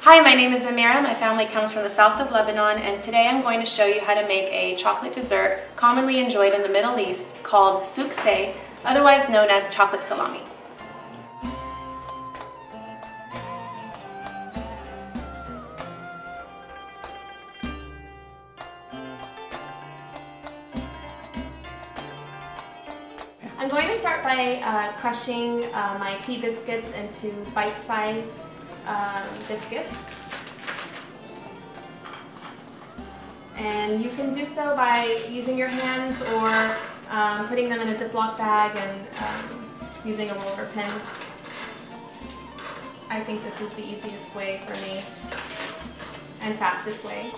Hi, my name is Amira. My family comes from the south of Lebanon, and today I'm going to show you how to make a chocolate dessert commonly enjoyed in the Middle East called Sukseh, otherwise known as chocolate salami. I'm going to start by crushing my tea biscuits into bite-sized biscuits. And you can do so by using your hands or putting them in a Ziploc bag and using a roller pin. I think this is the easiest way for me and fastest way.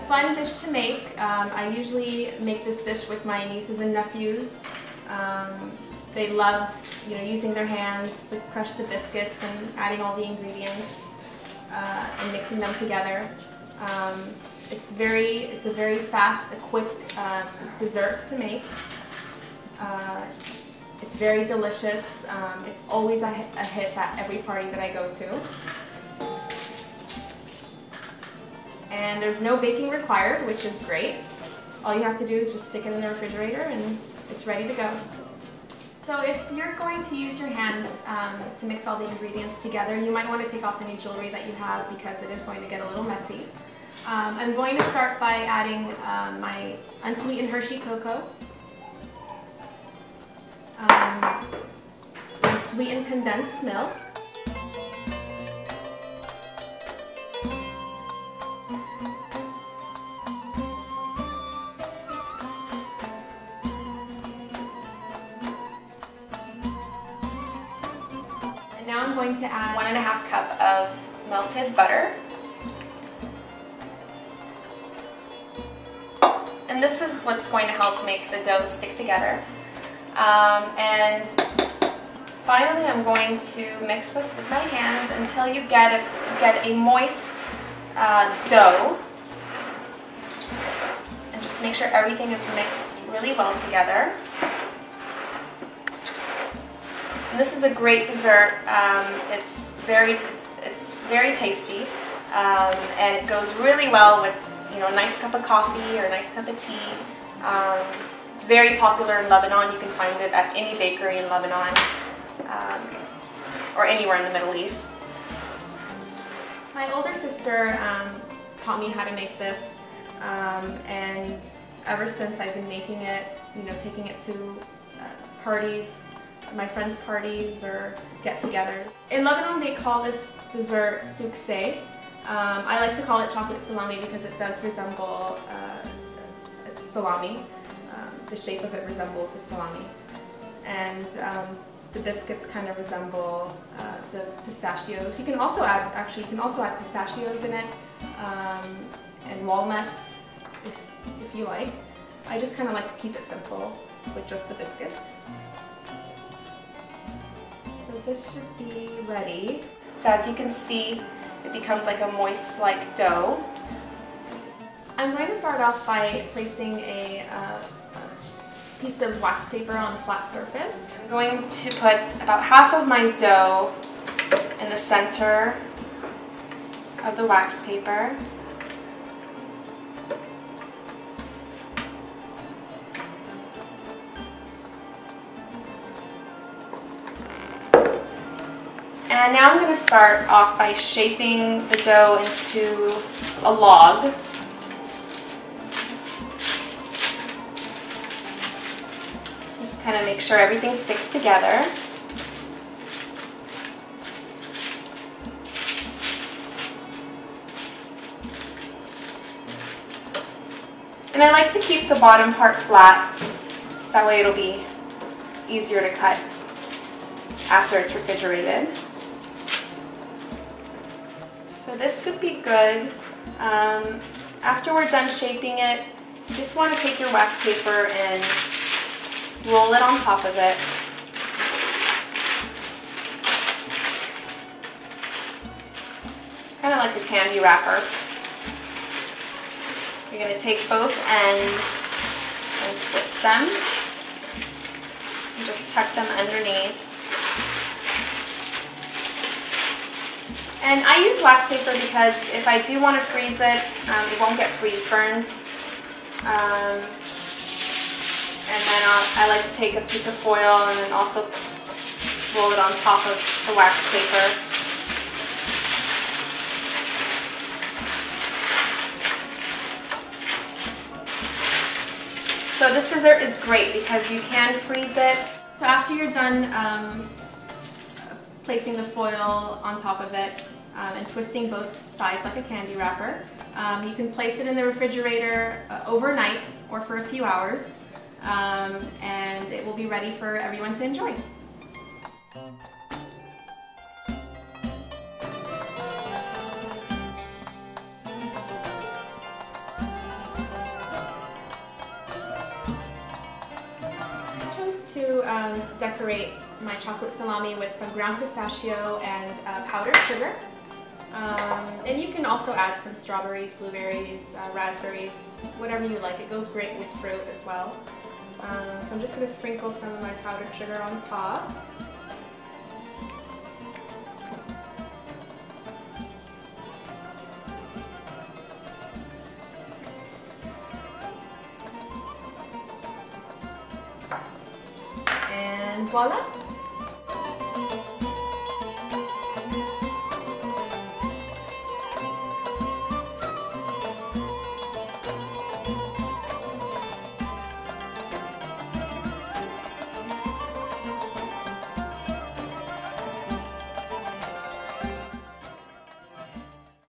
Fun dish to make. I usually make this dish with my nieces and nephews. They love, using their hands to crush the biscuits and adding all the ingredients and mixing them together. It's a very fast, a quick dessert to make. It's very delicious. It's always a hit at every party that I go to. And there's no baking required, which is great. All you have to do is just stick it in the refrigerator and it's ready to go. So if you're going to use your hands to mix all the ingredients together, you might want to take off any jewelry that you have because it is going to get a little messy. I'm going to start by adding my unsweetened Hershey cocoa, my sweetened condensed milk, now I'm going to add 1.5 cups of melted butter. And this is what's going to help make the dough stick together. And finally I'm going to mix this with my hands until you get a moist dough. And just make sure everything is mixed really well together. And this is a great dessert. It's very tasty, and it goes really well with a nice cup of coffee or a nice cup of tea. It's very popular in Lebanon. You can find it at any bakery in Lebanon or anywhere in the Middle East. My older sister taught me how to make this, and ever since I've been making it, taking it to parties, my friends' parties or get-togethers. In Lebanon, they call this dessert Sukseh. I like to call it chocolate salami because it does resemble salami. The shape of it resembles the salami, and the biscuits kind of resemble the pistachios. You can also add pistachios in it and walnuts if you like. I just kind of like to keep it simple with just the biscuits. So this should be ready. So as you can see, it becomes like a moist-like dough. I'm going to start off by placing a piece of wax paper on a flat surface. I'm going to put about half of my dough in the center of the wax paper. And now I'm going to start off by shaping the dough into a log. Just kind of make sure everything sticks together. And I like to keep the bottom part flat. That way it'll be easier to cut after it's refrigerated. So this should be good. After we're done shaping it, you just want to take your wax paper and roll it on top of it. Kind of like a candy wrapper. You're going to take both ends and twist them. And just tuck them underneath. And I use wax paper because if I do want to freeze it, it won't get freeze burned. And then I like to take a piece of foil and then also roll it on top of the wax paper. So this scissor is great because you can freeze it. So after you're done placing the foil on top of it and twisting both sides like a candy wrapper, you can place it in the refrigerator overnight or for a few hours, and it will be ready for everyone to enjoy. To decorate my chocolate salami with some ground pistachio and powdered sugar. And you can also add some strawberries, blueberries, raspberries, whatever you like. It goes great with fruit as well. So I'm just going to sprinkle some of my powdered sugar on top. And voila!